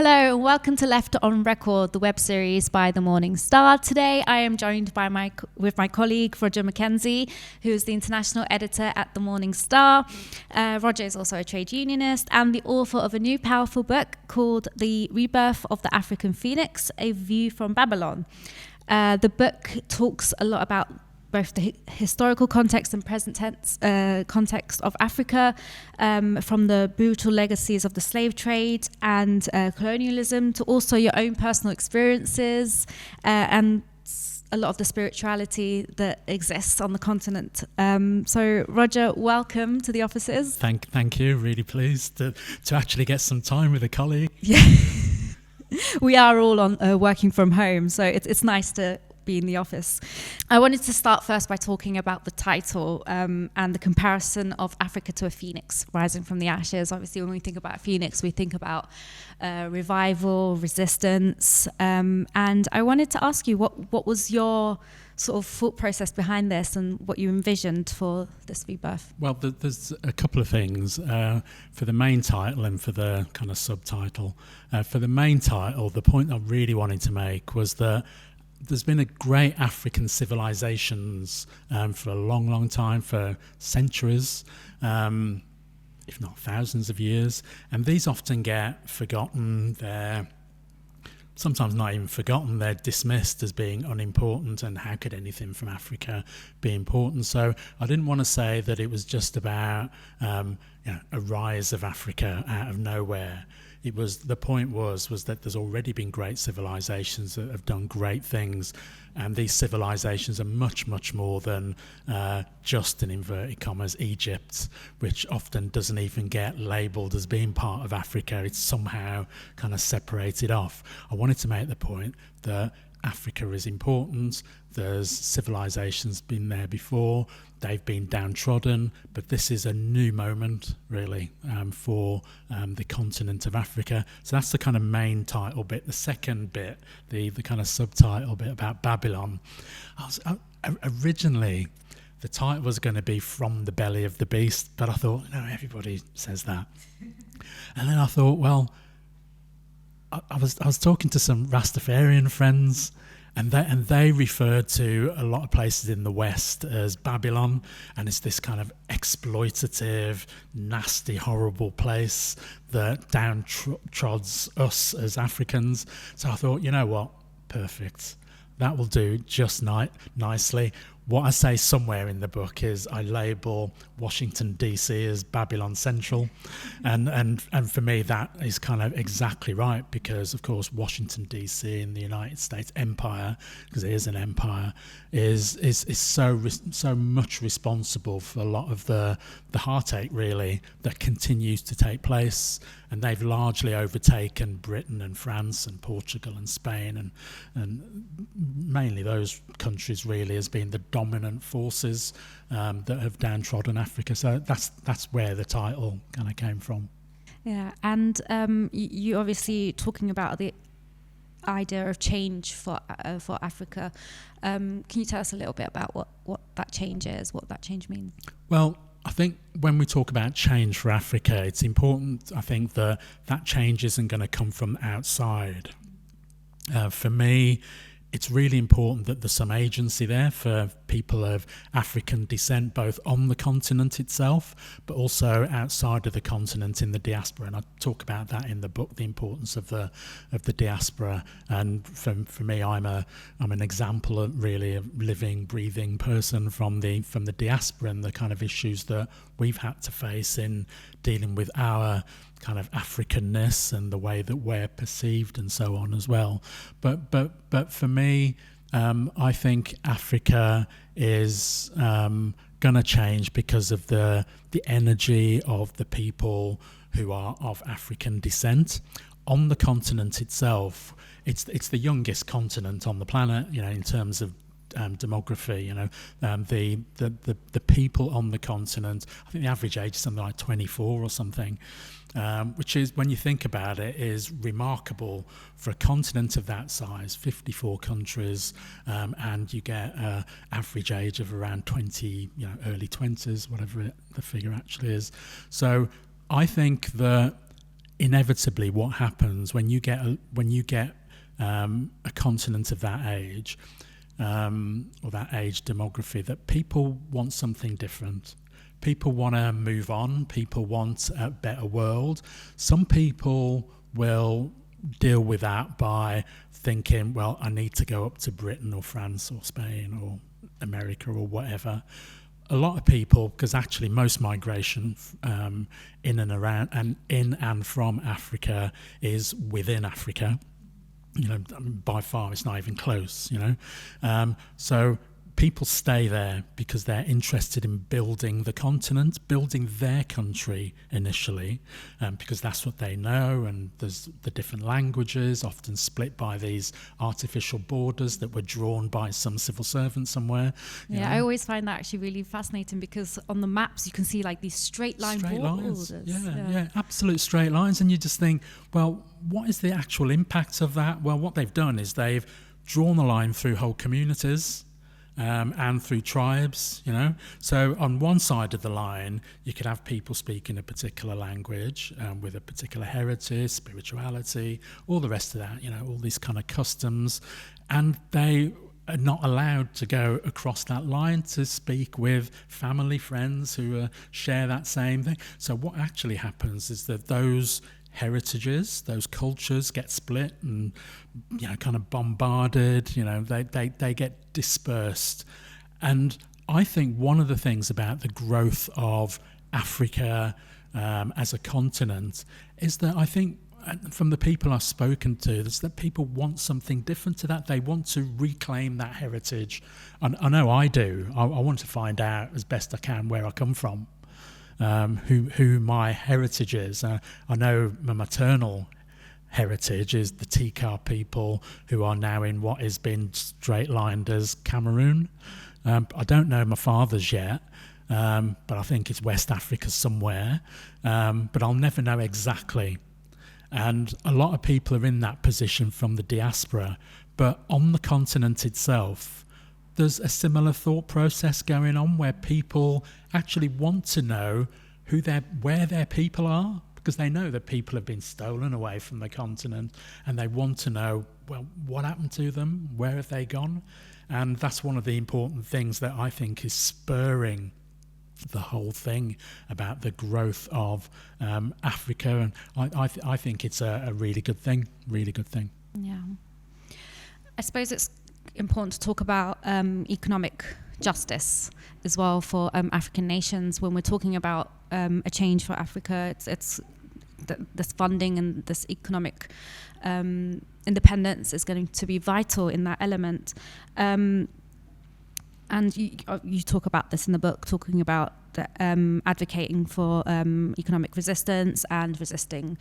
Hello and welcome to Left on Record, the web series by The Morning Star. Today I am joined by with my colleague Roger McKenzie, who is the international editor at The Morning Star. Roger is also a trade unionist and the author of a new powerful book called The Rebirth of the African Phoenix, A View from Babylon. The book talks a lot about both the historical context and present tense context of Africa, from the brutal legacies of the slave trade and colonialism to also your own personal experiences and a lot of the spirituality that exists on the continent. So Roger, welcome to the offices. Thank you. Really pleased to actually get some time with a colleague. Yeah, we are all on working from home, so it's nice to be in the office. I wanted to start first by talking about the title and the comparison of Africa to a phoenix rising from the ashes. Obviously, when we think about a phoenix, we think about revival, resistance, and I wanted to ask you what was your sort of thought process behind this and what you envisioned for this rebirth? Well, there's a couple of things for the main title and for the kind of subtitle. For the main title, the point I really wanted to make was that there's been a great African civilizations for a long time, for centuries, if not thousands of years, and these often get forgotten. They're sometimes not even forgotten, they're dismissed as being unimportant, and how could anything from Africa be important? So I didn't want to say that it was just about a rise of Africa out of nowhere. The point was that there's already been great civilizations that have done great things, and these civilizations are much more than just, in inverted commas, Egypt, which often doesn't even get labelled as being part of Africa. It's somehow kind of separated off. I wanted to make the point that Africa is important. There's civilizations been there before. They've been downtrodden, but this is a new moment, really, for the continent of Africa. So that's the kind of main title bit. The second bit, the kind of subtitle bit about Babylon. Originally, the title was going to be From the Belly of the Beast, but I thought, no, everybody says that. And then I thought, well, I was talking to some Rastafarian friends, and they referred to a lot of places in the West as Babylon, and it's this kind of exploitative, nasty, horrible place that downtrods us as Africans. So I thought, you know what, perfect. That will do just nicely. What I say somewhere in the book is I label Washington DC as Babylon Central, and for me that is kind of exactly right, because of course Washington DC in the United States Empire, because it is an empire, is so much responsible for a lot of the heartache really that continues to take place, and they've largely overtaken Britain and France and Portugal and Spain and mainly those countries really as being the dominant forces that have downtrodden Africa. So that's where the title kind of came from. Yeah, and you obviously talking about the idea of change for Africa. Can you tell us a little bit about what that change is, what that change means? Well, I think when we talk about change for Africa, it's important, I think, that change isn't going to come from outside. For me, it's really important that there's some agency there for people of African descent, both on the continent itself, but also outside of the continent in the diaspora. And I talk about that in the book, the importance of the diaspora. And for me, I'm an example of really a living, breathing person from the diaspora and the kind of issues that we've had to face in dealing with our kind of Africanness and the way that we're perceived and so on as well. But for me, I think Africa is going to change because of the energy of the people who are of African descent. On the continent itself, it's the youngest continent on the planet, in terms of demography. The people on the continent, I think the average age is something like 24 or something, which is, when you think about it, is remarkable for a continent of that size, 54 countries, and you get an average age of around 20, early 20s, whatever the figure actually is. So I think that inevitably what happens when you get a continent of that age, or that age demography, that people want something different. People want to move on. People want a better world. Some people will deal with that by thinking, well, I need to go up to Britain or France or Spain or America or whatever. A lot of people, because actually most migration in and from Africa is within Africa. By far, it's not even close, So people stay there because they're interested in building the continent, building their country initially, because that's what they know, and there's the different languages, often split by these artificial borders that were drawn by some civil servant somewhere. Yeah, I always find that actually really fascinating, because on the maps you can see like these straight borders. Yeah, absolute straight lines, and you just think, well, what is the actual impact of that? Well, what they've done is they've drawn the line through whole communities. And through tribes, So on one side of the line, you could have people speaking a particular language with a particular heritage, spirituality, all the rest of that, all these kind of customs. And they are not allowed to go across that line to speak with family, friends who share that same thing. So what actually happens is that those heritages, those cultures get split and kind of bombarded, they get dispersed. And I think one of the things about the growth of Africa as a continent is that I think from the people I've spoken to, is that people want something different to that. They want to reclaim that heritage. And I know I do. I want to find out as best I can where I come from. Who my heritage is. I know my maternal heritage is the Tikar people, who are now in what has been straight-lined as Cameroon. I don't know my father's yet, but I think it's West Africa somewhere. But I'll never know exactly. And a lot of people are in that position from the diaspora. But on the continent itself, there's a similar thought process going on where people actually want to know where their people are, because they know that people have been stolen away from the continent, and they want to know, well, what happened to them? Where have they gone? And that's one of the important things that I think is spurring the whole thing about the growth of Africa. And I think it's a really good thing, Yeah. I suppose it's important to talk about economic justice as well for African nations. When we're talking about a change for Africa, it's this funding and this economic independence is going to be vital in that element. And you talk about this in the book, talking about advocating for economic resistance and resisting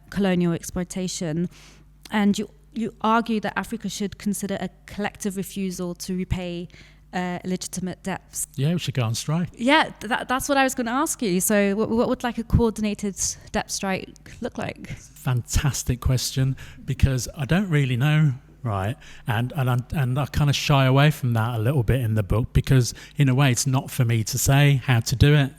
colonial exploitation. And you argue that Africa should consider a collective refusal to repay illegitimate debts. Yeah, we should go on strike. Yeah, that's what I was going to ask you. So what would like a coordinated debt strike look like? Fantastic question, because I don't really know, right? And I kind of shy away from that a little bit in the book, because in a way it's not for me to say how to do it.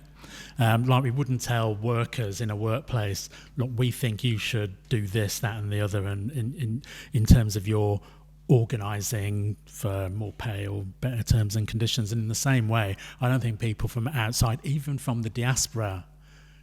Like we wouldn't tell workers in a workplace, look, we think you should do this, that and the other, and in terms of your organising for more pay or better terms and conditions. And in the same way, I don't think people from outside, even from the diaspora,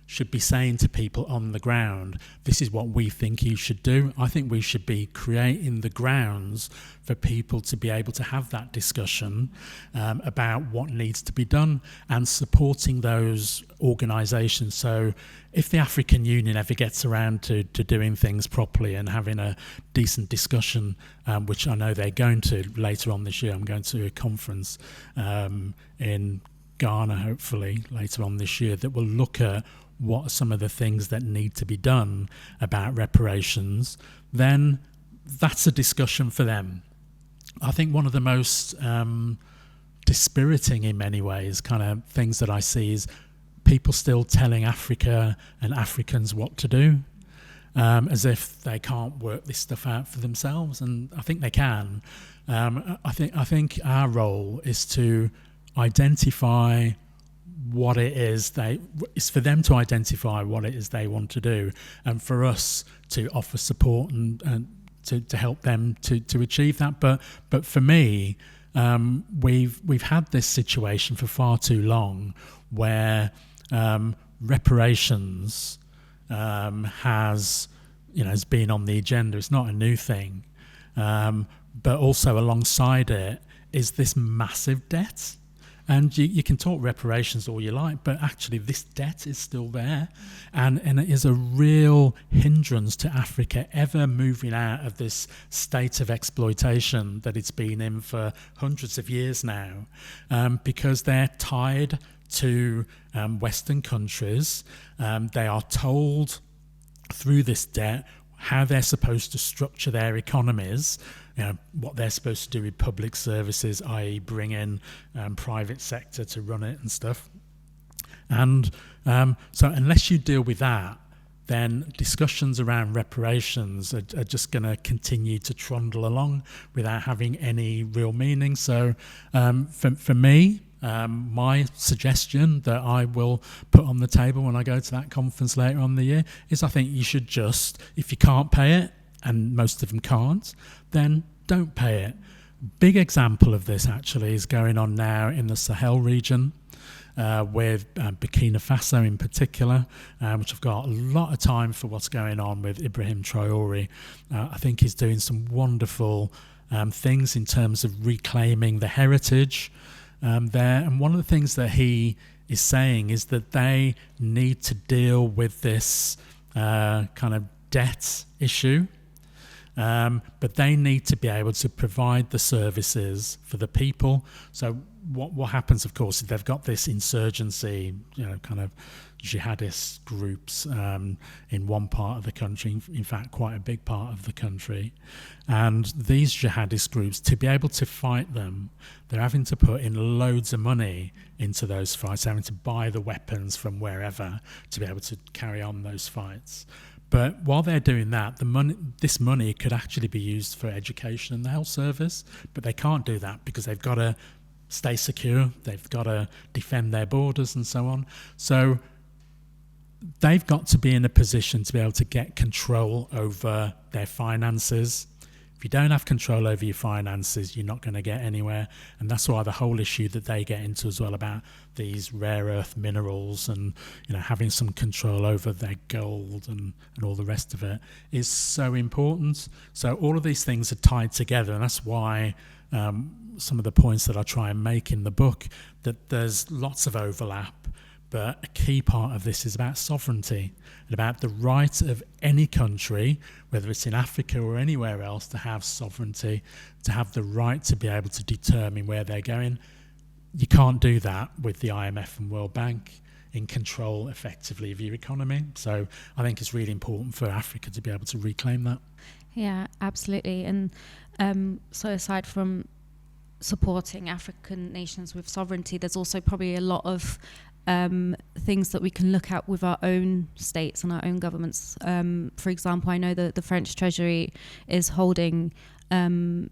should be saying to people on the ground, this is what we think you should do. I think we should be creating the grounds for people to be able to have that discussion about what needs to be done, and supporting those organisations. So if the African Union ever gets around to doing things properly and having a decent discussion, which I know they're going to later on this year, I'm going to a conference in Ghana, hopefully, later on this year, that will look at what are some of the things that need to be done about reparations, then that's a discussion for them. I think one of the most dispiriting in many ways kind of things that I see is people still telling Africa and Africans what to do, as if they can't work this stuff out for themselves, and I think they can. I think our role is to identify what it is it's for them to identify what it is they want to do, and for us to offer support and to help them to achieve that. But for me, we've had this situation for far too long where reparations has been on the agenda. It's not a new thing, but also alongside it is this massive debt. And you can talk reparations all you like, but actually this debt is still there. And it is a real hindrance to Africa ever moving out of this state of exploitation that it's been in for hundreds of years now, because they're tied to Western countries. They are told through this debt how they're supposed to structure their economies, what they're supposed to do with public services, i.e. bring in private sector to run it and stuff. And so unless you deal with that, then discussions around reparations are just going to continue to trundle along without having any real meaning. So for me, my suggestion that I will put on the table when I go to that conference later on in the year is I think you should just, if you can't pay it, and most of them can't, then don't pay it. Big example of this actually is going on now in the Sahel region, with Burkina Faso in particular, which I've got a lot of time for what's going on with Ibrahim Traore. I think he's doing some wonderful things in terms of reclaiming the heritage there. And one of the things that he is saying is that they need to deal with this kind of debt issue. But they need to be able to provide the services for the people. So what happens, of course, is they've got this insurgency, kind of jihadist groups in one part of the country, in fact, quite a big part of the country. And these jihadist groups, to be able to fight them, they're having to put in loads of money into those fights, having to buy the weapons from wherever to be able to carry on those fights. But while they're doing that, this money could actually be used for education and the health service, but they can't do that because they've got to stay secure, they've got to defend their borders and so on. So they've got to be in a position to be able to get control over their finances. If you don't have control over your finances, you're not going to get anywhere. And that's why the whole issue that they get into as well about these rare earth minerals and having some control over their gold and all the rest of it is so important. So all of these things are tied together, and that's why some of the points that I try and make in the book, that there's lots of overlap. But a key part of this is about sovereignty and about the right of any country, whether it's in Africa or anywhere else, to have sovereignty, to have the right to be able to determine where they're going. You can't do that with the IMF and World Bank in control effectively of your economy. So I think it's really important for Africa to be able to reclaim that. Yeah, absolutely. And so aside from supporting African nations with sovereignty, there's also probably a lot of things that we can look at with our own states and our own governments. For example, I know that the French Treasury is holding the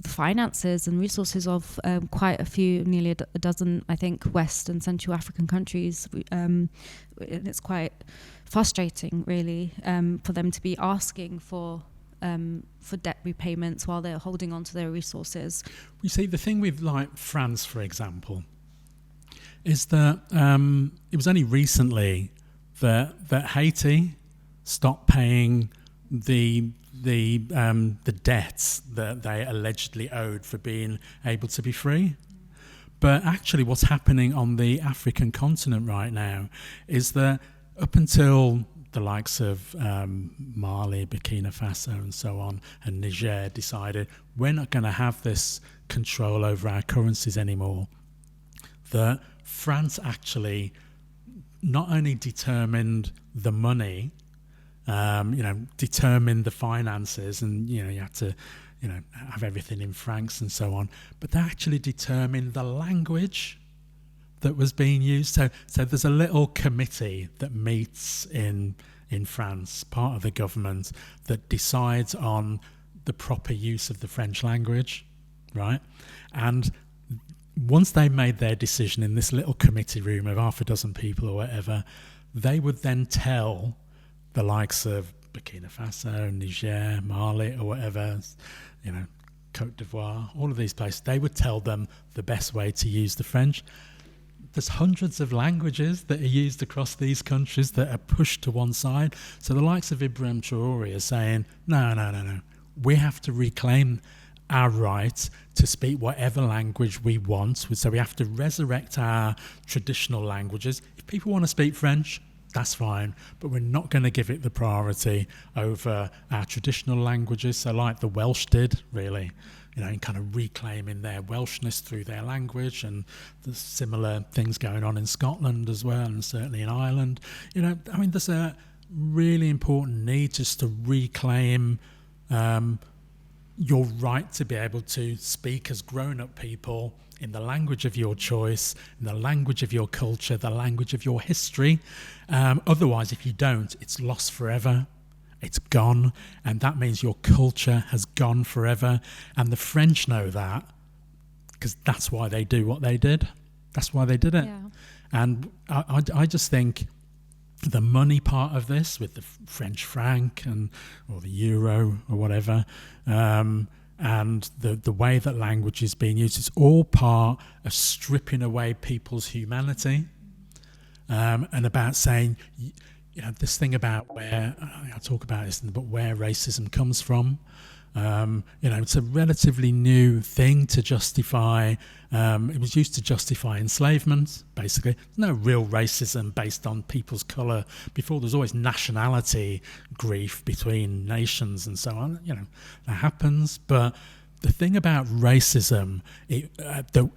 finances and resources of quite a few, nearly a dozen, I think, West and Central African countries. It's quite frustrating, really, for them to be asking for debt repayments while they're holding on to their resources. You see, the thing with like France, for example, is that it was only recently that Haiti stopped paying the debts that they allegedly owed for being able to be free. But actually what's happening on the African continent right now is that up until the likes of Mali, Burkina Faso and so on, and Niger decided we're not going to have this control over our currencies anymore, that France actually not only determined the money, determined the finances, and you had to have everything in francs and so on, but they actually determined the language that was being used. So there's a little committee that meets in France, part of the government, that decides on the proper use of the French language, right? And once they made their decision in this little committee room of half a dozen people or whatever, they would then tell the likes of Burkina Faso, Niger, Mali, or whatever, you know, Côte d'Ivoire, all of these places, they would tell them the best way to use the French. There's hundreds of languages that are used across these countries that are pushed to one side. So the likes of Ibrahim Traore are saying, no. We have to reclaim our right to speak whatever language we want. So we have to resurrect our traditional languages. If people want to speak French, that's fine, but we're not going to give it the priority over our traditional languages. So like the Welsh did, really, you know, in kind of reclaiming their Welshness through their language, and there's similar things going on in Scotland as well, and certainly in Ireland. You know, I mean, there's a really important need just to reclaim your right to be able to speak as grown-up people in the language of your choice, in the language of your culture, the language of your history. Otherwise, if you don't, it's lost forever. It's gone, and that means your culture has gone forever. And the French know that, because that's why they do what they did. That's why they did it. Yeah. And I just think the money part of this, with the French franc or the euro or whatever, and the way that language is being used, it's all part of stripping away people's humanity, and about saying, you know, this thing about where, I talk about this, but where racism comes from. You know, it's a relatively new thing to justify. It was used to justify enslavement, basically. There's no real racism based on people's colour. Before, there's always nationality grief between nations and so on. You know, that happens. But the thing about racism,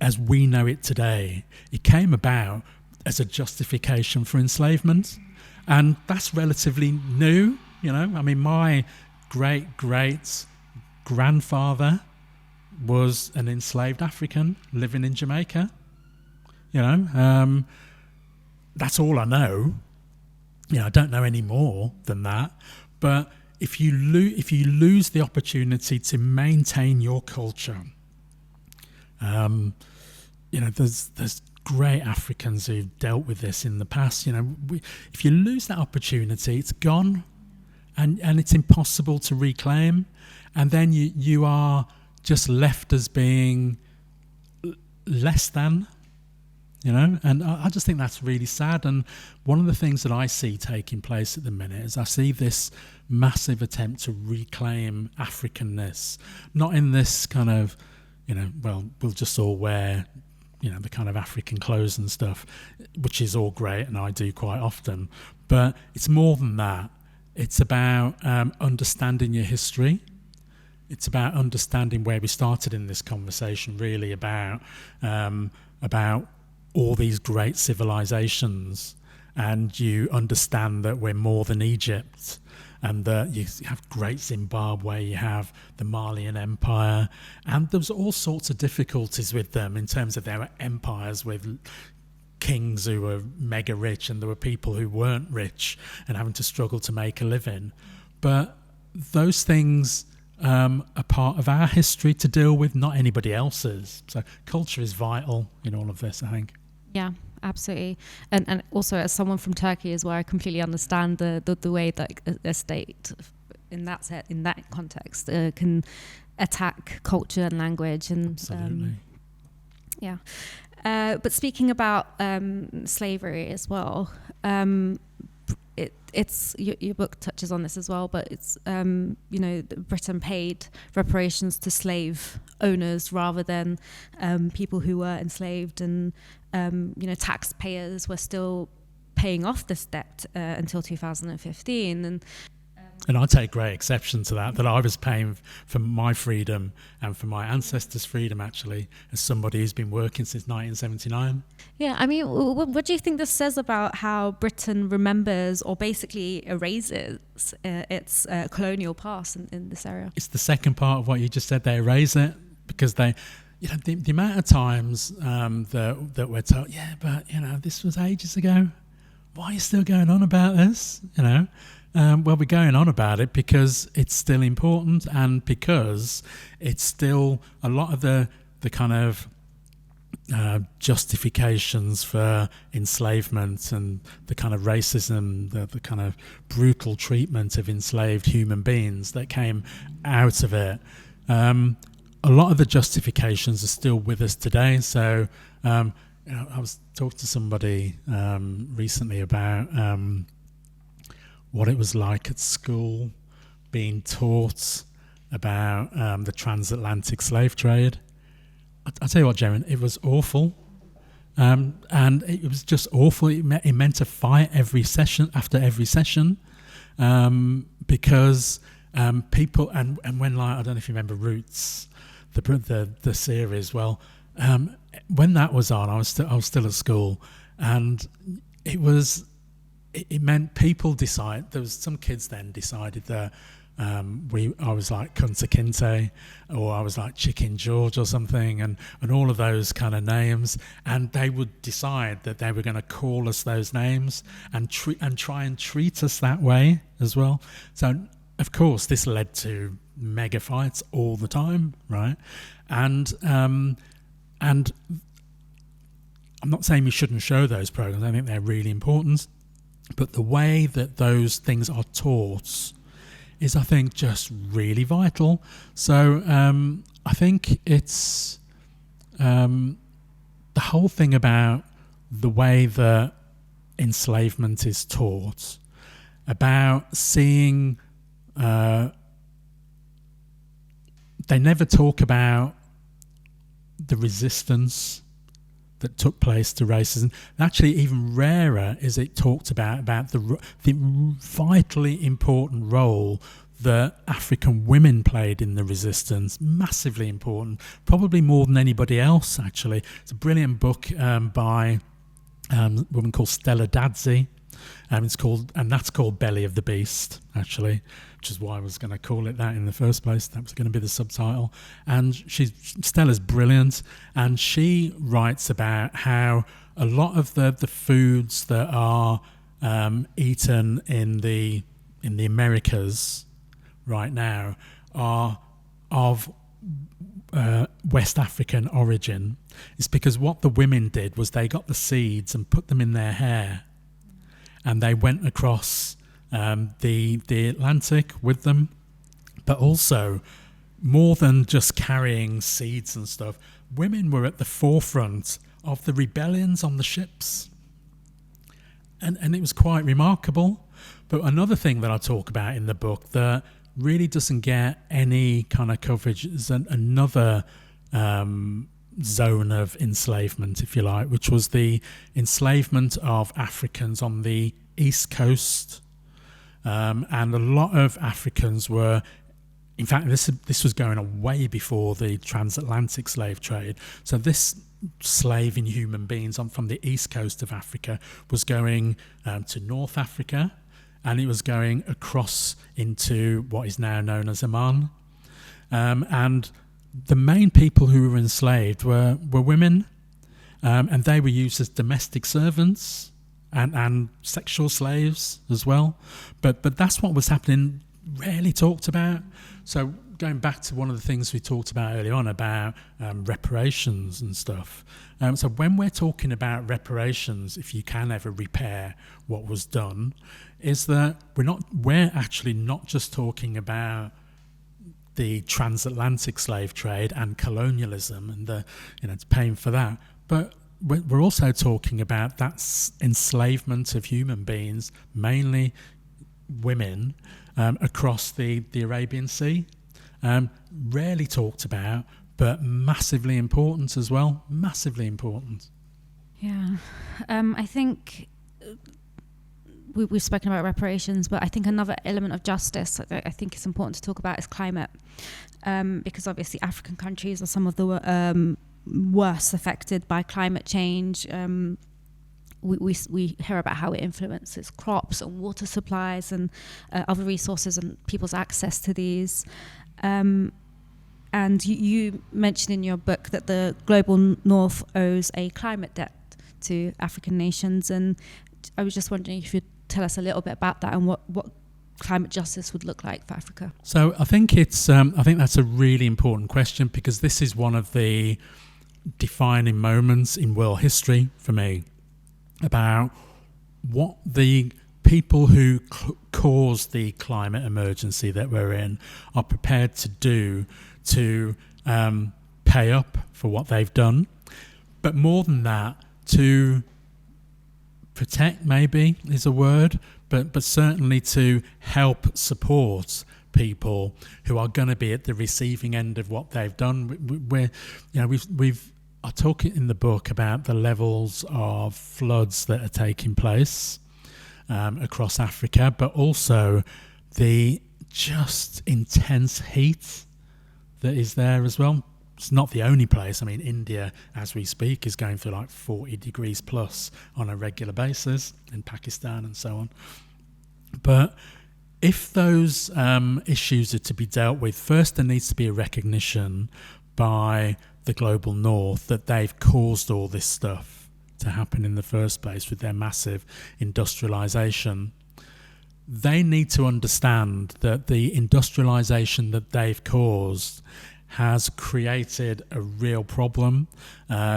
as we know it today, it came about as a justification for enslavement. And that's relatively new, you know. I mean, my great-grandfather was an enslaved African living in Jamaica. You know, that's all I know. You know, I don't know any more than that. But if you lose the opportunity to maintain your culture, you know, there's great Africans who've dealt with this in the past. You know, if you lose that opportunity, it's gone, and it's impossible to reclaim, and then you are just left as being less than, you know. And I just think that's really sad. And one of the things that I see taking place at the minute is I see this massive attempt to reclaim Africanness, not in this kind of, you know, well, we'll just all wear, you know, the kind of African clothes and stuff, which is all great, and I do quite often. But it's more than that. It's about understanding your history. It's about understanding where we started in this conversation, really, about all these great civilizations, and you understand that we're more than Egypt, and that you have great Zimbabwe, you have the Malian Empire, and there's all sorts of difficulties with them in terms of their empires, with kings who were mega rich, and there were people who weren't rich and having to struggle to make a living. But those things are part of our history to deal with, not anybody else's. So culture is vital in all of this, I think. Yeah, absolutely. And also, as someone from Turkey as well, I completely understand the way that a state in that context can attack culture and language. And absolutely. Yeah. But speaking about slavery as well, it's your book touches on this as well, but it's you know, Britain paid reparations to slave owners rather than people who were enslaved, and you know, taxpayers were still paying off this debt until 2015. And I take great exception to that I was paying for my freedom and for my ancestors' freedom, actually, as somebody who's been working since 1979. Yeah, I mean, what do you think this says about how Britain remembers or basically erases its colonial past in this area? It's the second part of what you just said. They erase it because they, you know, the amount of times that we're told, yeah, but, you know, this was ages ago. Why are you still going on about this? You know? Well, we're going on about it because it's still important, and because it's still a lot of the kind of justifications for enslavement and the kind of racism, the kind of brutal treatment of enslaved human beings that came out of it. A lot of the justifications are still with us today. So I was talking to somebody recently about what it was like at school being taught about the transatlantic slave trade. I'll tell you what, Ceren, it was awful. And it was just awful. It meant a fight after every session, because people, and when, like, I don't know if you remember Roots, the series. Well, when that was on, I was still at school, and it meant people decide. There was some kids then decided that I was like Kunta Kinte, or I was like Chicken George or something, and all of those kind of names, and they would decide that they were going to call us those names and try and treat us that way as well. So of course this led to mega fights all the time, right? And I'm not saying we shouldn't show those programs. I think they're really important, but the way that those things are taught is, I think, just really vital. So I think it's the whole thing about the way that enslavement is taught, about seeing they never talk about the resistance that took place to racism. Actually, even rarer is it talked about the vitally important role that African women played in the resistance. Massively important, probably more than anybody else, actually. It's a brilliant book by a woman called Stella Dadzi. That's called Belly of the Beast, actually, which is why I was going to call it that in the first place. That was going to be the subtitle. And Stella's brilliant, and she writes about how a lot of the foods that are eaten in the Americas right now are of West African origin. It's because what the women did was they got the seeds and put them in their hair, and they went across the Atlantic with them. But also, more than just carrying seeds and stuff, women were at the forefront of the rebellions on the ships. And it was quite remarkable. But another thing that I talk about in the book that really doesn't get any kind of coverage is another zone of enslavement, if you like, which was the enslavement of Africans on the East Coast. And a lot of Africans were, in fact, this was going on way before the transatlantic slave trade. So this slaving human beings from the East Coast of Africa was going to North Africa, and it was going across into what is now known as Oman. And the main people who were enslaved were women, and they were used as domestic servants and sexual slaves as well. But that's what was happening, rarely talked about. So going back to one of the things we talked about early on about reparations and stuff. So when we're talking about reparations, if you can ever repair what was done, is that we're actually not just talking about the transatlantic slave trade and colonialism and it's paying for that, but we're also talking about that enslavement of human beings, mainly women, across the Arabian Sea. Rarely talked about, but massively important as well. Massively important. Yeah. I think we've spoken about reparations, but I think another element of justice that I think is important to talk about is climate, because obviously African countries are some of the worst affected by climate change. We hear about how it influences crops and water supplies and other resources and people's access to these. And you mentioned in your book that the global north owes a climate debt to African nations, and I was just wondering if you'd tell us a little bit about that and what climate justice would look like for Africa. So I think that's a really important question, because this is one of the defining moments in world history for me about what the people who caused the climate emergency that we're in are prepared to do to pay up for what they've done. But more than that, to protect, maybe is a word, but certainly to help support people who are going to be at the receiving end of what they've done. I talk in the book about the levels of floods that are taking place across Africa, but also the just intense heat that is there as well. It's not the only place. I mean, India, as we speak, is going through like 40 degrees plus on a regular basis, in Pakistan and so on. But if those issues are to be dealt with, first there needs to be a recognition by the global north that they've caused all this stuff to happen in the first place with their massive industrialization. They need to understand that the industrialization that they've caused has created a real problem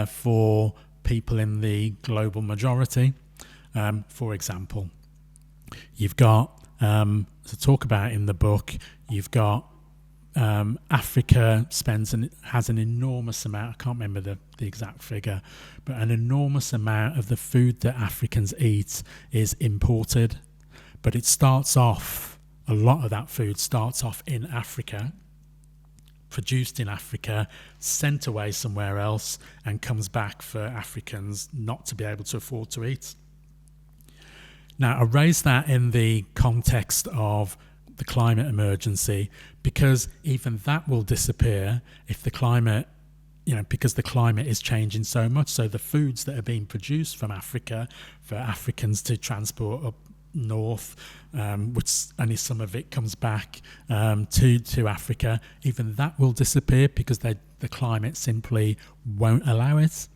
for people in the global majority. For example, you've got, to talk about in the book, you've got Africa has an enormous amount, I can't remember the exact figure, but an enormous amount of the food that Africans eat is imported. But it starts off, a lot of that food starts off in Africa, produced in Africa, sent away somewhere else, and comes back for Africans not to be able to afford to eat. Now, I raise that in the context of the climate emergency, because even that will disappear if the climate, because the climate is changing so much. So the foods that are being produced from Africa for Africans to transport up north, which only some of it comes back to Africa, even that will disappear because the climate simply won't allow it.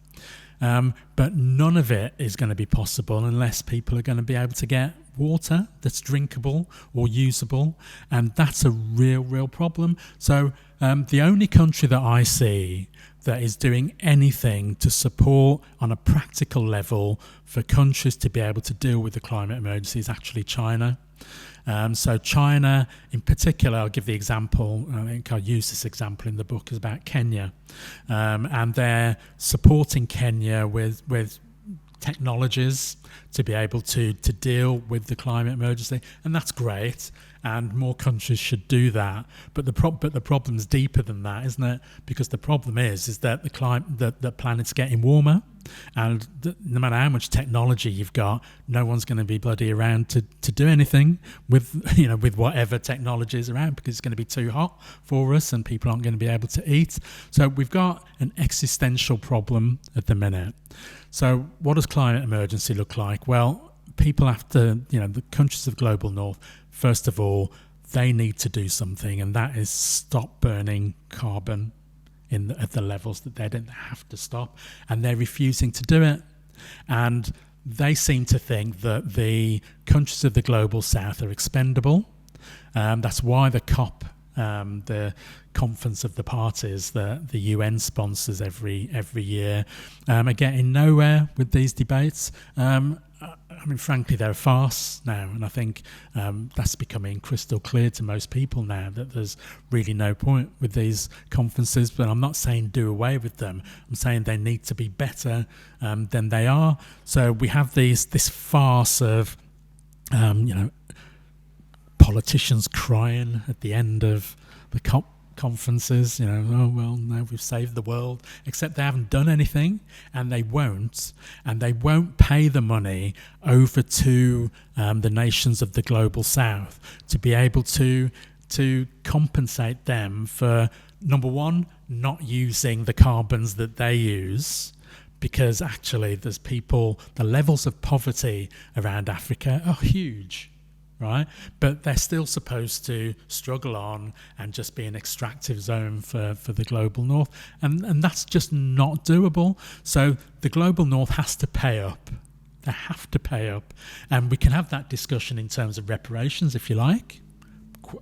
But none of it is going to be possible unless people are going to be able to get water that's drinkable or usable, and that's a real problem. So the only country that I see that is doing anything to support on a practical level for countries to be able to deal with the climate emergency is actually China. So China in particular, I'll give the example, I think I use this example in the book, is about Kenya. And they're supporting Kenya with technologies to be able to deal with the climate emergency, and that's great, and more countries should do that. But the problem's deeper than that, isn't it? Because the problem is that the planet's getting warmer, and no matter how much technology you've got, no one's going to be bloody around to do anything with whatever technology is around, because it's going to be too hot for us and people aren't going to be able to eat. So we've got an existential problem at the minute. So what does climate emergency look like? Well, people have to, the countries of the global north, first of all, they need to do something, and that is stop burning carbon at the levels that they don't have to stop, and they're refusing to do it. And they seem to think that the countries of the global south are expendable. That's why the COP, the Conference of the Parties, the UN sponsors every year, are getting nowhere with these debates. I mean, frankly, they're a farce now, and I think that's becoming crystal clear to most people now that there's really no point with these conferences. But I'm not saying do away with them. I'm saying they need to be better than they are. So we have this farce of, politicians crying at the end of the COP conferences, oh well, now we've saved the world, except they haven't done anything, and they won't pay the money over to the nations of the global south to be able to compensate them for, number one, not using the carbons that they use, because actually the levels of poverty around Africa are huge. Right, but they're still supposed to struggle on and just be an extractive zone for the global north, and that's just not doable. So the global north has to pay up. They have to pay up, and we can have that discussion in terms of reparations if you like.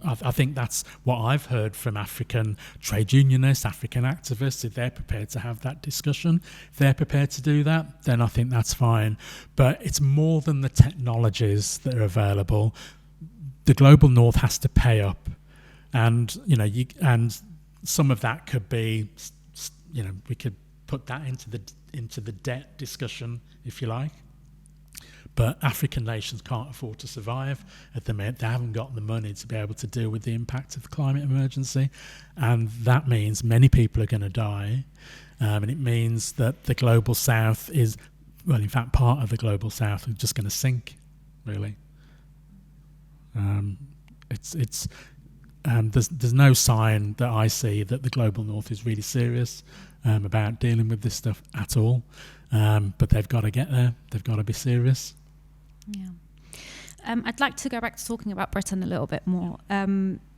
I think that's what I've heard from African trade unionists, African activists. If they're prepared to have that discussion, if they're prepared to do that, then I think that's fine. But it's more than the technologies that are available. The global north has to pay up, and and some of that could be, we could put that into the debt discussion, if you like. But African nations can't afford to survive at the minute. They haven't got the money to be able to deal with the impact of the climate emergency. And that means many people are going to die. And it means that the global south is, well, in fact, part of the global south is just going to sink, really. There's no sign that I see that the global north is really serious about dealing with this stuff at all. But they've got to get there. They've got to be serious. Yeah. I'd like to go back to talking about Britain a little bit more,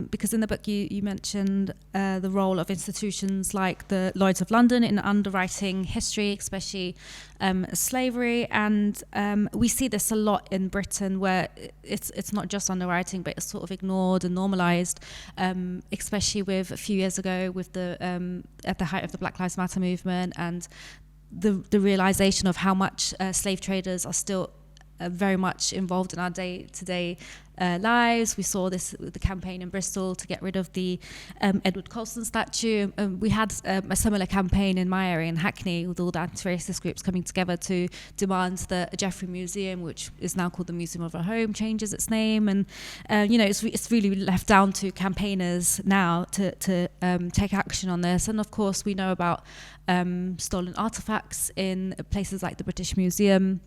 because in the book you mentioned the role of institutions like the Lloyd's of London in underwriting history, especially slavery, and we see this a lot in Britain, where it's not just underwriting, but it's sort of ignored and normalised, especially with a few years ago with the at the height of the Black Lives Matter movement, and the realisation of how much slave traders are still very much involved in our day-to-day lives. We saw this with the campaign in Bristol to get rid of the Edward Colston statue. We had a similar campaign in my area in Hackney, with all the anti-racist groups coming together to demand that the Jeffrey Museum, which is now called the Museum of Our Home, changes its name. And it's really left down to campaigners now to take action on this. And of course, we know about stolen artifacts in places like the British Museum.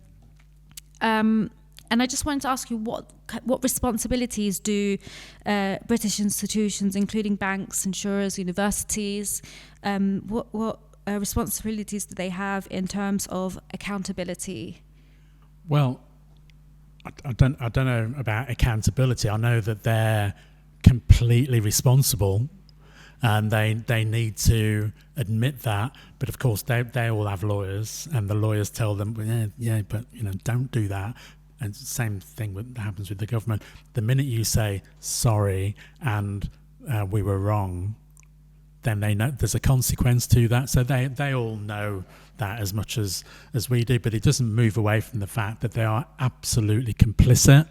And I just wanted to ask you, what responsibilities do British institutions, including banks, insurers, universities, what responsibilities do they have in terms of accountability? Well, I don't know about accountability. I know that they're completely responsible, and they need to admit that. But of course, they all have lawyers, and the lawyers tell them, but don't do that. And same thing happens with the government. The minute you say sorry and we were wrong, then they know there's a consequence to that. So they all know that as much as we do. But it doesn't move away from the fact that they are absolutely complicit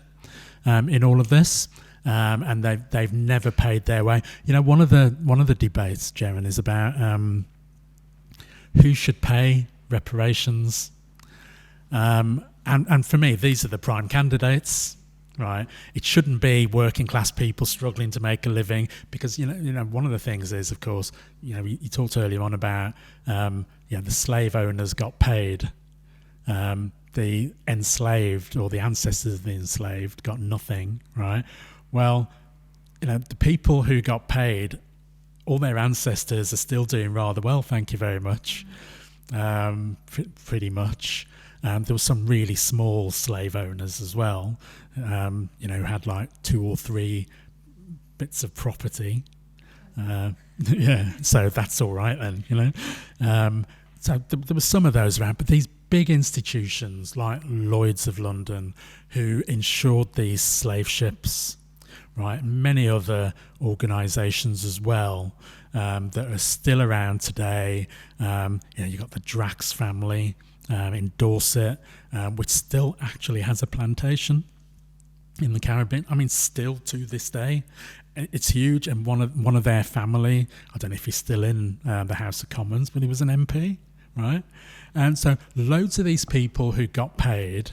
in all of this. And they've never paid their way. One of the debates, Ceren, is about who should pay reparations. And for me, these are the prime candidates, right? It shouldn't be working class people struggling to make a living, because one of the things is, of course, you talked earlier on about the slave owners got paid. The enslaved, or the ancestors of the enslaved, got nothing, right? Well, the people who got paid, all their ancestors are still doing rather well, thank you very much, pretty much. There were some really small slave owners as well, who had like 2 or 3 bits of property. So that's all right then, So there were some of those around, but these big institutions like Lloyd's of London, who insured these slave ships, right? Many other organisations as well that are still around today. You've got the Drax family in Dorset, which still actually has a plantation in the Caribbean. I mean, still to this day, it's huge. And one of their family, I don't know if he's still in the House of Commons, but he was an MP, right? And so loads of these people who got paid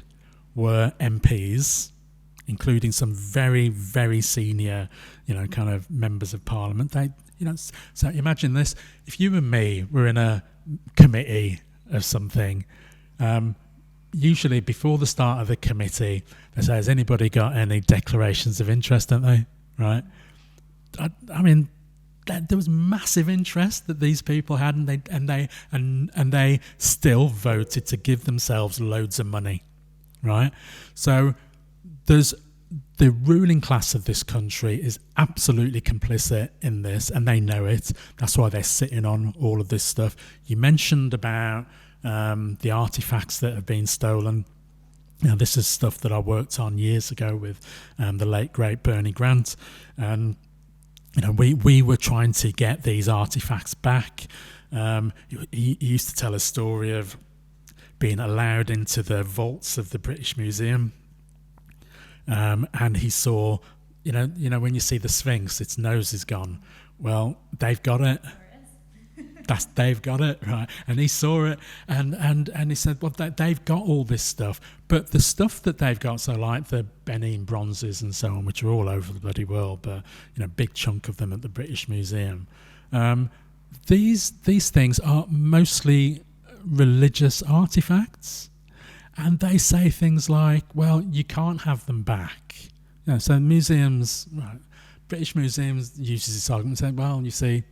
were MPs, including some very, very senior, kind of members of Parliament. So imagine this: if you and me were in a committee of something, usually before the start of the committee, they say, "Has anybody got any declarations of interest?" Don't they? Right? I mean, there was massive interest that these people had, and they still voted to give themselves loads of money, right? So there's the ruling class of this country is absolutely complicit in this, and they know it. That's why they're sitting on all of this stuff. You mentioned about the artifacts that have been stolen. Now, this is stuff that I worked on years ago with the late great Bernie Grant, and we were trying to get these artifacts back. He used to tell a story of being allowed into the vaults of the British Museum, and he saw, when you see the Sphinx, its nose is gone. Well, they've got it. They've got it, right? And he saw it, and he said, well, they've got all this stuff, but the stuff that they've got, so like the Benin bronzes and so on, which are all over the bloody world, but big chunk of them at the British Museum. These things are mostly religious artifacts, and they say things like, well, you can't have them back. So museums, right, British Museums uses this argument and say, well, you see,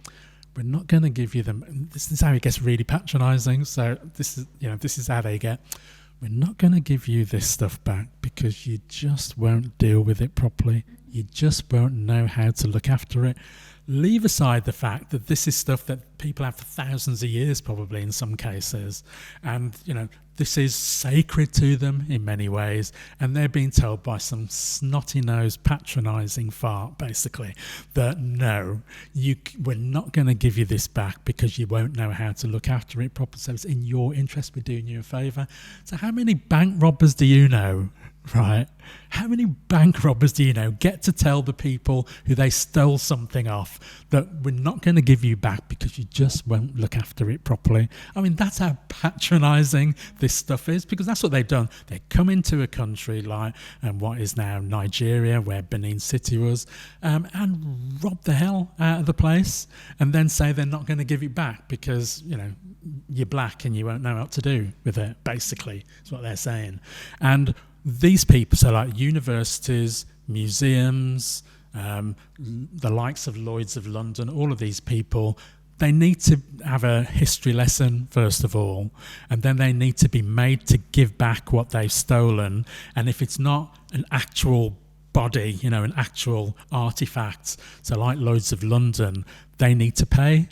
we're not going to give you them. This is how it gets really patronising. So this is how they get. We're not going to give you this stuff back because you just won't deal with it properly. You just won't know how to look after it. Leave aside the fact that this is stuff that people have for thousands of years, probably in some cases, and this is sacred to them in many ways, and they're being told by some snotty-nosed, patronising fart, basically, that no, we're not going to give you this back because you won't know how to look after it properly. So it's in your interest, we're doing you a favour. So how many bank robbers do you know? Right? How many bank robbers do you know get to tell the people who they stole something off that we're not going to give you back because you just won't look after it properly? I mean, that's how patronising this stuff is, because that's what they've done. They come into a country like what is now Nigeria, where Benin City was, and rob the hell out of the place, and then say they're not going to give it back because you're black and you won't know what to do with it. Basically, is what they're saying. And these people, so like universities, museums, the likes of Lloyd's of London, all of these people, they need to have a history lesson, first of all, and then they need to be made to give back what they've stolen. And if it's not an actual body, an actual artifact, so like Lloyd's of London, they need to pay.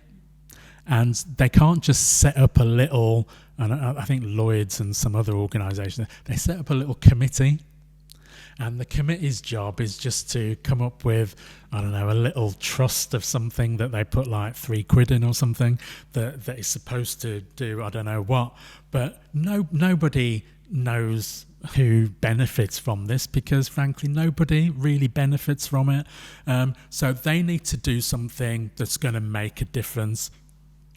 And they can't just set up a little, and I think Lloyd's and some other organisations, they set up a little committee, and the committee's job is just to come up with, a little trust of something that they put like £3 in or something that is supposed to do I don't know what, but nobody knows who benefits from this, because frankly nobody really benefits from it. So they need to do something that's going to make a difference.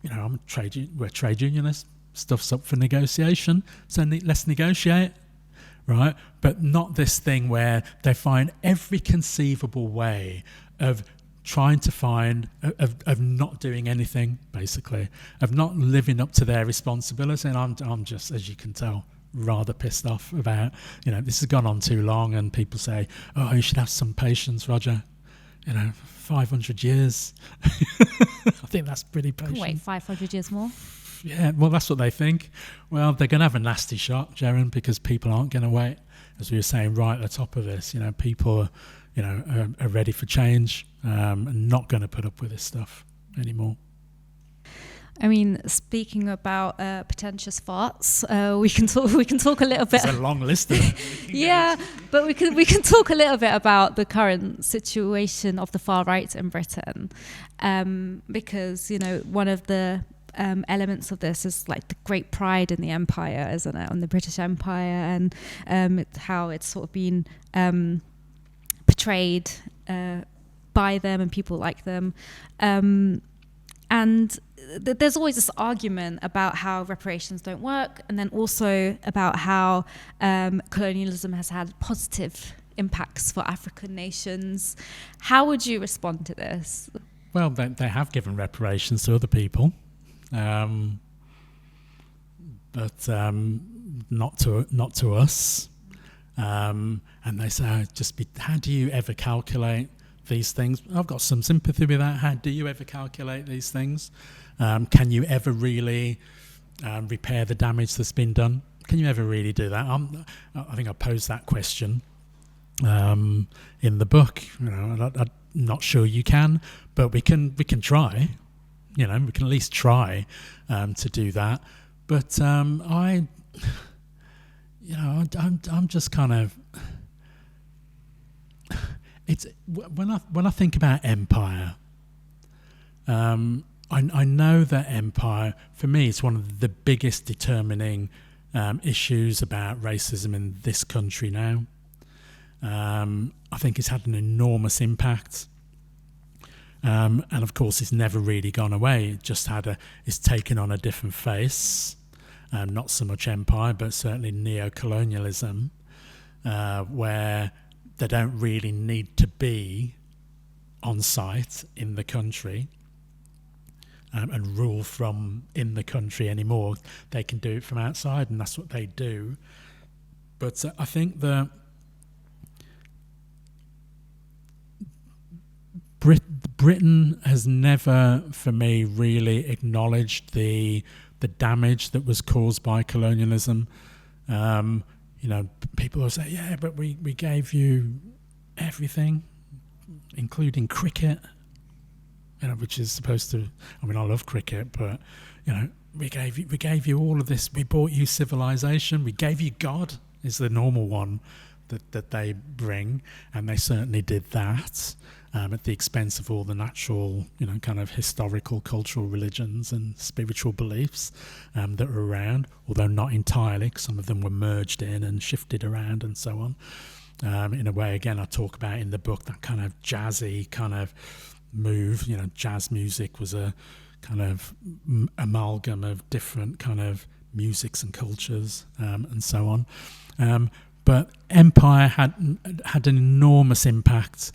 We're trade unionists, stuff's up for negotiation, so let's negotiate, right? But not this thing where they find every conceivable way of trying to find, of not doing anything, basically, of not living up to their responsibility. And I'm just, as you can tell, rather pissed off about, this has gone on too long, and people say, oh, you should have some patience, Roger. 500 years. I think that's pretty patient. Wait, 500 years more? Yeah, well, that's what they think. Well, they're going to have a nasty shock, Ceren, because people aren't going to wait. As we were saying right at the top of this, people are ready for change, and not going to put up with this stuff anymore. I mean, speaking about pretentious farts, we can talk a little bit. It's a long list of them. Yeah, but we can talk a little bit about the current situation of the far right in Britain, because one of the elements of this is like the great pride in the empire, isn't it, on the British Empire, and how it's sort of been portrayed by them and people like them, and there's always this argument about how reparations don't work, and then also about how colonialism has had positive impacts for African nations. How would you respond to this? Well, they have given reparations to other people, but not to us. And they say, how do you ever calculate these things? I've got some sympathy with that. How do you ever calculate these things? Can you ever really repair the damage that's been done? Can you ever really do that? I think I posed that question in the book. I'm not sure you can, but we can try. We can at least try to do that. But I'm just kind of. It's when I think about empire. I know that empire, for me, it's one of the biggest determining issues about racism in this country now. I think it's had an enormous impact. And of course, it's never really gone away. It just it's taken on a different face. Not so much empire, but certainly neo-colonialism, where they don't really need to be on site in the country and rule from in the country anymore. They can do it from outside, and that's what they do. But I think that Britain has never, for me, really acknowledged the damage that was caused by colonialism. People will say, yeah, but we gave you everything, including cricket, which is supposed to, I love cricket, but, we gave you all of this. We bought you civilization. We gave you God, is the normal one that they bring. And they certainly did that. At the expense of all the natural, kind of historical, cultural religions and spiritual beliefs that were around, although not entirely, 'cause some of them were merged in and shifted around and so on. In a way, again, I talk about in the book that kind of jazzy kind of move. Jazz music was a kind of amalgam of different kind of musics and cultures and so on. But empire had an enormous impact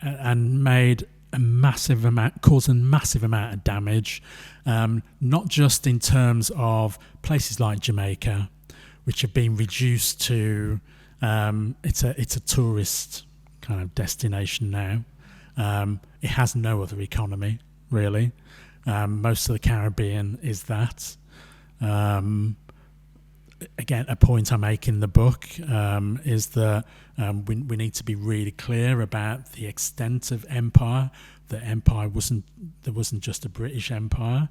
and made caused a massive amount of damage, not just in terms of places like Jamaica, which have been reduced to it's a tourist kind of destination now. It has no other economy really. Most of the Caribbean is that. Again, a point I make in the book is that we need to be really clear about the extent of empire. That empire there wasn't just a British empire.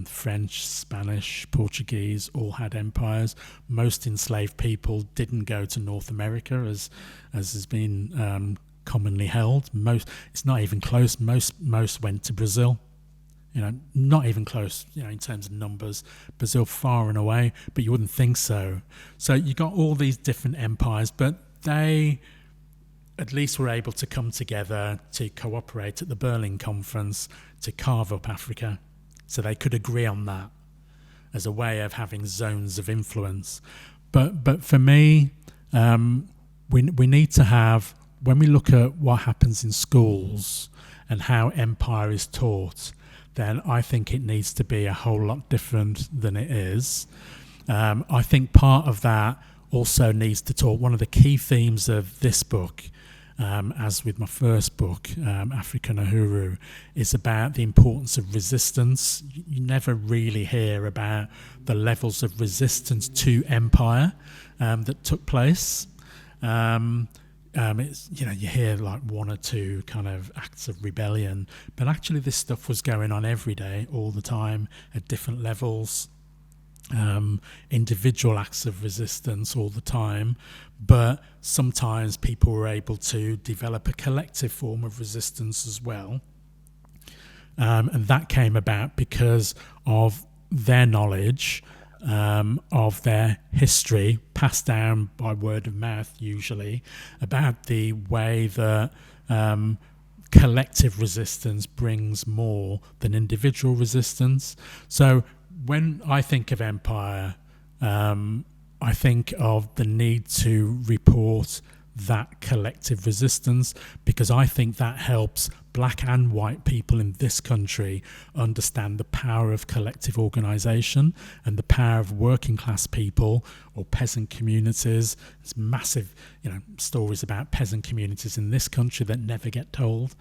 French, Spanish, Portuguese all had empires. Most enslaved people didn't go to North America, as has been commonly held. It's not even close. Most went to Brazil. Not even close, in terms of numbers. Brazil far and away, but you wouldn't think so. So you got all these different empires, but they at least were able to come together to cooperate at the Berlin Conference to carve up Africa. So they could agree on that as a way of having zones of influence. But for me, we need to have, when we look at what happens in schools and how empire is taught, then I think it needs to be a whole lot different than it is. I think part of that also needs to talk, one of the key themes of this book, as with my first book, African Uhuru, is about the importance of resistance. You never really hear about the levels of resistance to empire that took place. It's, you hear like one or two kind of acts of rebellion, but actually this stuff was going on every day, all the time, at different levels. Individual acts of resistance all the time, but sometimes people were able to develop a collective form of resistance as well. And that came about because of their knowledge of their history, passed down by word of mouth usually, about the way that collective resistance brings more than individual resistance. So when I think of empire, I think of the need to report that collective resistance, because I think that helps black and white people in this country understand the power of collective organisation and the power of working class people or peasant communities. There's massive, stories about peasant communities in this country that never get told.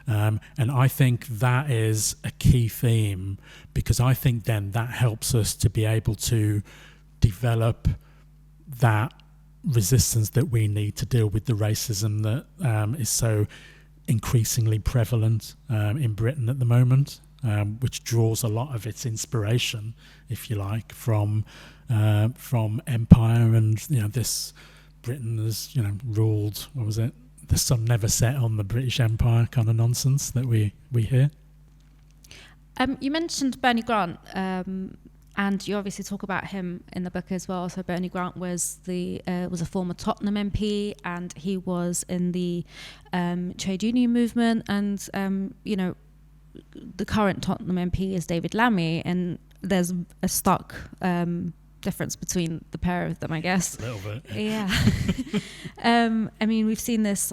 And I think that is a key theme, because I think then that helps us to be able to develop that resistance that we need to deal with the racism that is so increasingly prevalent in Britain at the moment. which draws a lot of its inspiration, if you like, from empire, and this Britain has ruled. What was it? The sun never set on the British Empire kind of nonsense that we hear. You mentioned Bernie Grant, and you obviously talk about him in the book as well. So Bernie Grant was a former Tottenham MP, and he was in the trade union movement. And the current Tottenham MP is David Lammy, and there's a stark difference between the pair of them, I guess. A little bit. Yeah. I mean, we've seen this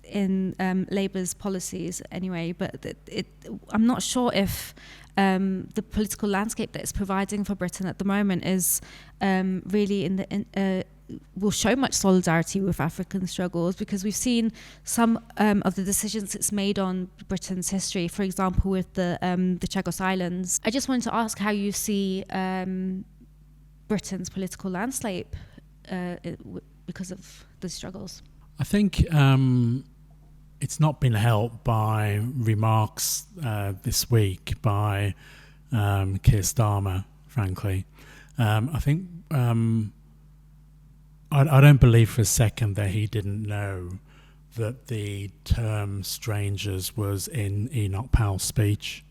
in Labour's policies anyway, but I'm not sure if the political landscape that it's providing for Britain at the moment is really will show much solidarity with African struggles, because we've seen some of the decisions it's made on Britain's history, for example, with the Chagos Islands. I just wanted to ask how you see Britain's political landscape because of the struggles. I think it's not been helped by remarks this week by Keir Starmer, frankly. I think I don't believe for a second that he didn't know that the term strangers was in Enoch Powell's speech.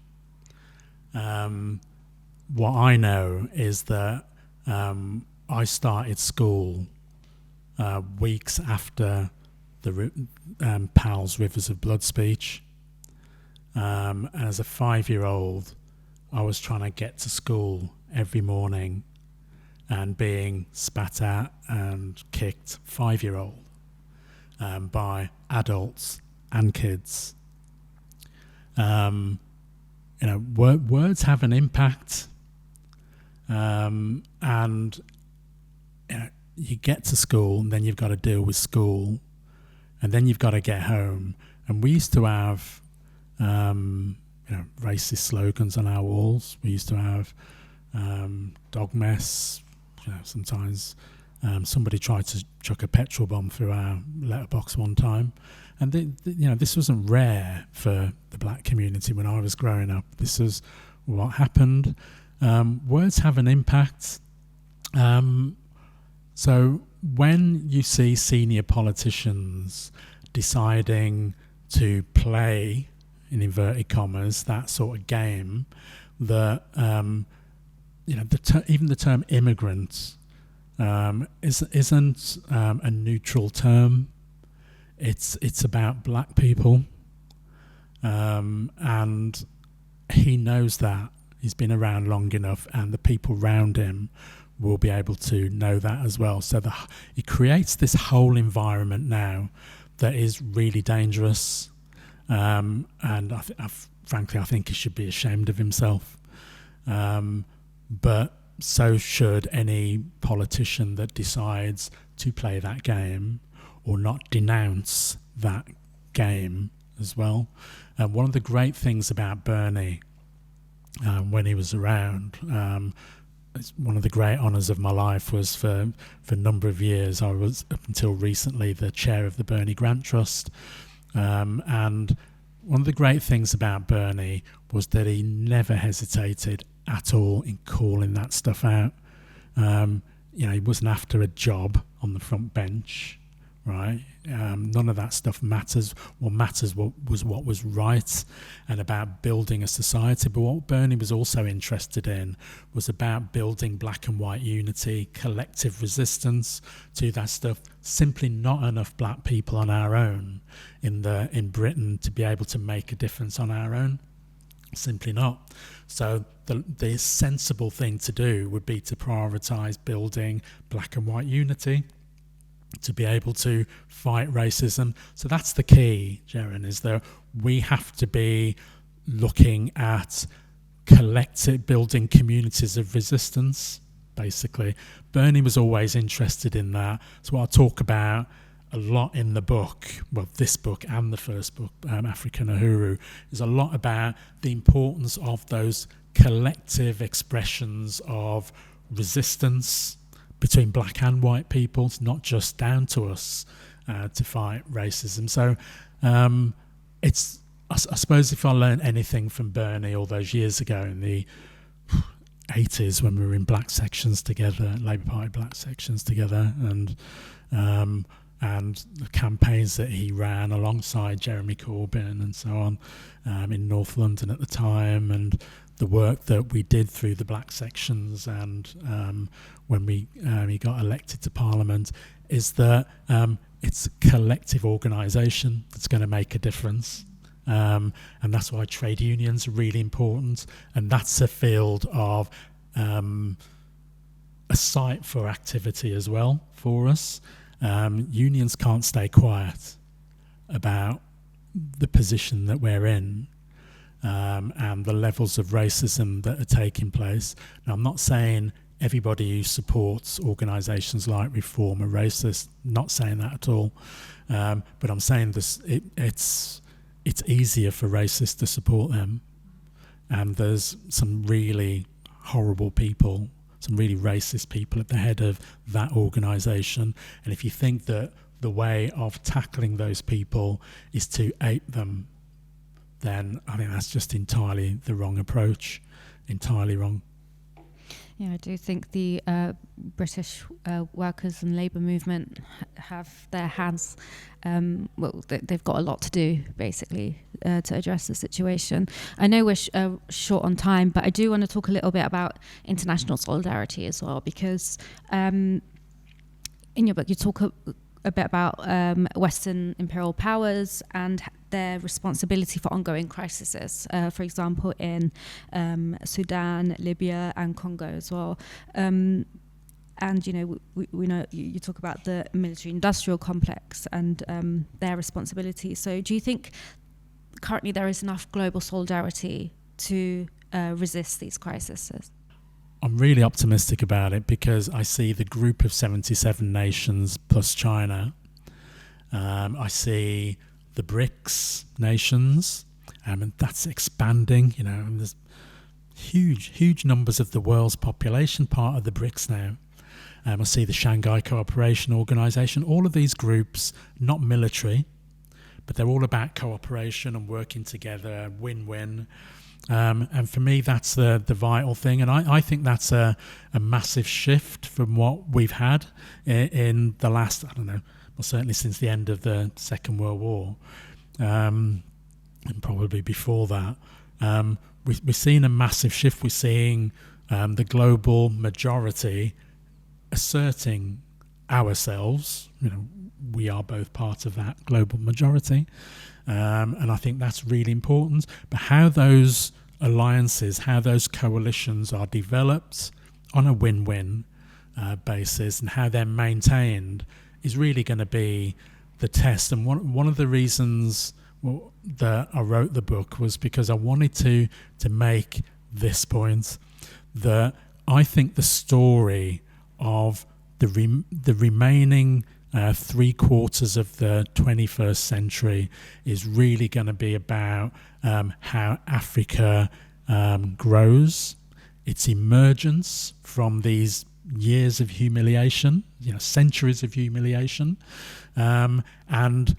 What I know is that I started school weeks after the Powell's Rivers of Blood speech. And as a 5-year-old, I was trying to get to school every morning and being spat at and kicked 5-year-old by adults and kids. Words have an impact, and you get to school, and then you've got to deal with school, and then you've got to get home. And we used to have racist slogans on our walls. We used to have dog mess. Sometimes somebody tried to chuck a petrol bomb through our letterbox one time, and this wasn't rare for the black community when I was growing up. This is what happened. Words have an impact. So when you see senior politicians deciding to play, in inverted commas, that sort of game, that even the term immigrant isn't a neutral term. It's about black people, and he knows that. He's been around long enough, and the people around him will be able to know that as well. So it creates this whole environment now that is really dangerous, and frankly, I think he should be ashamed of himself. But so should any politician that decides to play that game or not denounce that game as well. One of the great things about Bernie when he was around, one of the great honours of my life was for a number of years, I was up until recently the chair of the Bernie Grant Trust, and one of the great things about Bernie was that he never hesitated at all in calling that stuff out. He wasn't after a job on the front bench, right? None of that stuff matters. What matters was what was right and about building a society. But what Bernie was also interested in was about building black and white unity, collective resistance to that stuff. Simply not enough black people on our own in Britain to be able to make a difference on our own. Simply not. So the sensible thing to do would be to prioritise building black and white unity, to be able to fight racism. So that's the key, Ceren, is that we have to be looking at collective, building communities of resistance, basically. Bernie was always interested in that. So what I talk about a lot in the book, well, this book and the first book, African Uhuru, is a lot about the importance of those collective expressions of resistance between black and white people. It's not just down to us to fight racism. So it's I suppose if I learned anything from Bernie all those years ago in the 80s when we were in black sections together, Labour Party black sections together, and the campaigns that he ran alongside Jeremy Corbyn and so on in North London at the time, and the work that we did through the black sections, and when he got elected to Parliament, is that it's a collective organisation that's going to make a difference. And that's why trade unions are really important, and that's a field of a site for activity as well for us. Unions can't stay quiet about the position that we're in, and the levels of racism that are taking place. Now, I'm not saying everybody who supports organisations like Reform are racist, not saying that at all, but I'm saying this, it's easier for racists to support them, and there's some really horrible people, some really racist people at the head of that organisation, and if you think that the way of tackling those people is to ape them, then I think that's just entirely the wrong approach, entirely wrong. Yeah, I do think the British workers and labour movement have their hands, they've got a lot to do, basically, to address the situation. I know we're short on time, but I do want to talk a little bit about international solidarity as well, because in your book you talk a bit about Western imperial powers and their responsibility for ongoing crises, for example, in Sudan, Libya, and Congo as well. And, you know, we know you talk about the military-industrial complex and their responsibility. So do you think currently there is enough global solidarity to resist these crises? I'm really optimistic about it because I see the group of 77 nations plus China. I see the BRICS nations, and that's expanding. You know, and there's huge numbers of the world's population part of the BRICS now. I see the Shanghai Cooperation Organization. All of these groups, not military, but they're all about cooperation and working together, win-win. And for me, that's the vital thing. And I think that's a massive shift from what we've had in the last, I don't know, well, certainly since the end of the Second World War, and probably before that. We're seeing a massive shift. We're seeing the global majority asserting ourselves. You know, we are both part of that global majority. And I think that's really important. But how those alliances, how those coalitions are developed on a win-win basis and how they're maintained is really going to be the test. And one of the reasons that I wrote the book was because I wanted to make this point, that I think the story of the remaining 3/4 of the 21st century is really going to be about how Africa grows, its emergence from these years of humiliation, centuries of humiliation, and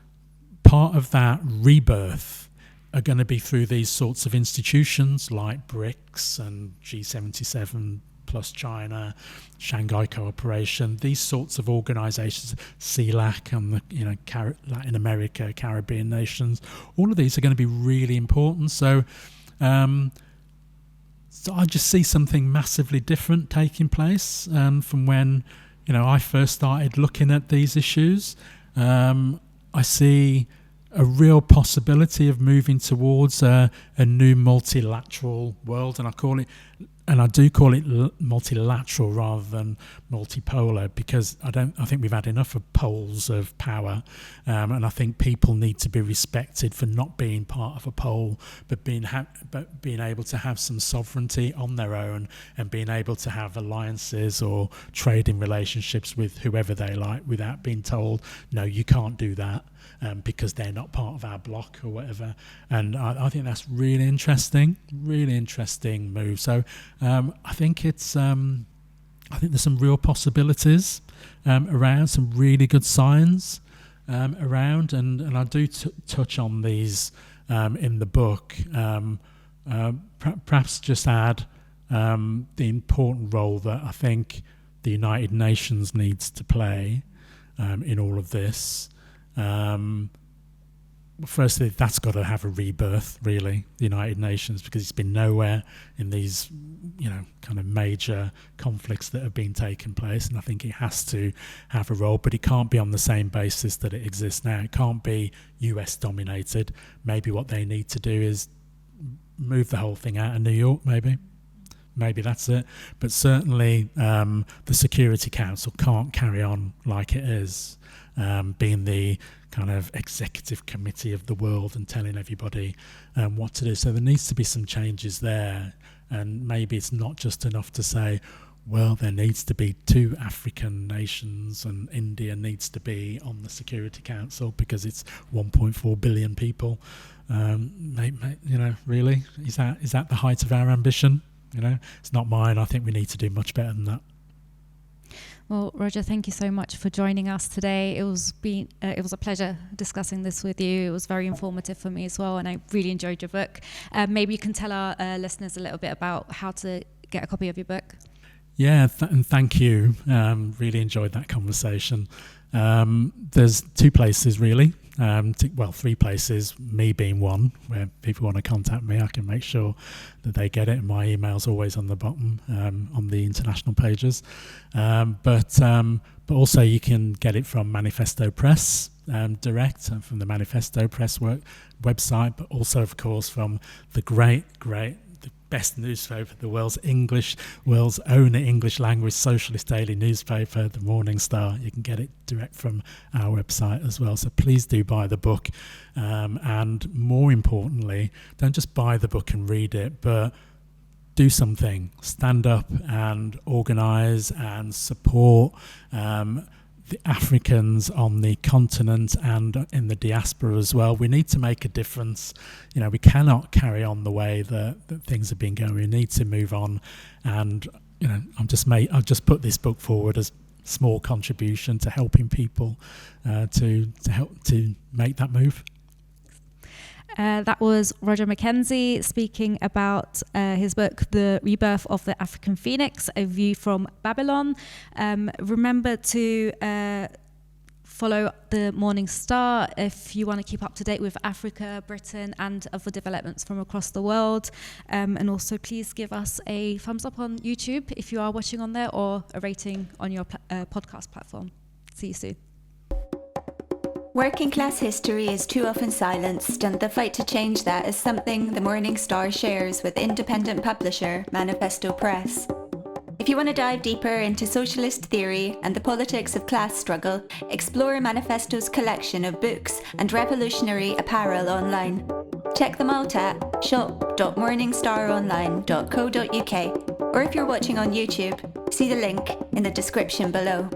part of that rebirth are going to be through these sorts of institutions like BRICS and G77 plus China, Shanghai Cooperation, these sorts of organisations, CELAC and the Latin America, Caribbean nations. All of these are going to be really important. So I just see something massively different taking place from when I first started looking at these issues. I see a real possibility of moving towards a new multilateral world, and I do call it multilateral rather than multipolar, because I think we've had enough of poles of power, and I think people need to be respected for not being part of a pole, but being able to have some sovereignty on their own and being able to have alliances or trading relationships with whoever they like without being told, no, you can't do that. Because they're not part of our bloc or whatever. And I think that's really interesting move. So I think there's some real possibilities around, some really good signs around, and I do touch on these in the book, perhaps just add the important role that I think the United Nations needs to play in all of this. Firstly, that's got to have a rebirth, really, the United Nations, because it's been nowhere in these, kind of major conflicts that have been taking place, and I think it has to have a role, but it can't be on the same basis that it exists now. It can't be US dominated. Maybe what they need to do is move the whole thing out of New York, maybe that's it, but certainly the Security Council can't carry on like it is, being the kind of executive committee of the world and telling everybody what to do. So there needs to be some changes there, and maybe it's not just enough to say, well, there needs to be 2 African nations and India needs to be on the Security Council because it's 1.4 billion people. Really, is that the height of our ambition? It's not mine. I think we need to do much better than that. Well, Roger, thank you so much for joining us today. It was a pleasure discussing this with you. It was very informative for me as well, and I really enjoyed your book. Maybe you can tell our listeners a little bit about how to get a copy of your book. Yeah, and thank you. Really enjoyed that conversation. There's 2 places, really. 3 places, me being one, where people want to contact me, I can make sure that they get it, and my email's always on the bottom on the international pages. But also you can get it from Manifesto Press direct, and from the Manifesto Press website, but also, of course, from the great, the best newspaper, the world's only English language socialist daily newspaper, the Morning Star. You can get it direct from our website as well. So please do buy the book. And more importantly, don't just buy the book and read it, but do something. Stand up and organise and support the Africans on the continent and in the diaspora as well. We need to make a difference. We cannot carry on the way that things have been going. We need to move on. And I've just put this book forward as a small contribution to helping people to help to make that move. That was Roger McKenzie speaking about his book, The Rebirth of the African Phoenix, A View from Babylon. Remember to follow the Morning Star if you want to keep up to date with Africa, Britain, and other developments from across the world. And also please give us a thumbs up on YouTube if you are watching on there, or a rating on your podcast platform. See you soon. Working class history is too often silenced, and the fight to change that is something the Morning Star shares with independent publisher Manifesto Press. If you want to dive deeper into socialist theory and the politics of class struggle, explore Manifesto's collection of books and revolutionary apparel online. Check them out at shop.morningstaronline.co.uk, or if you're watching on YouTube, see the link in the description below.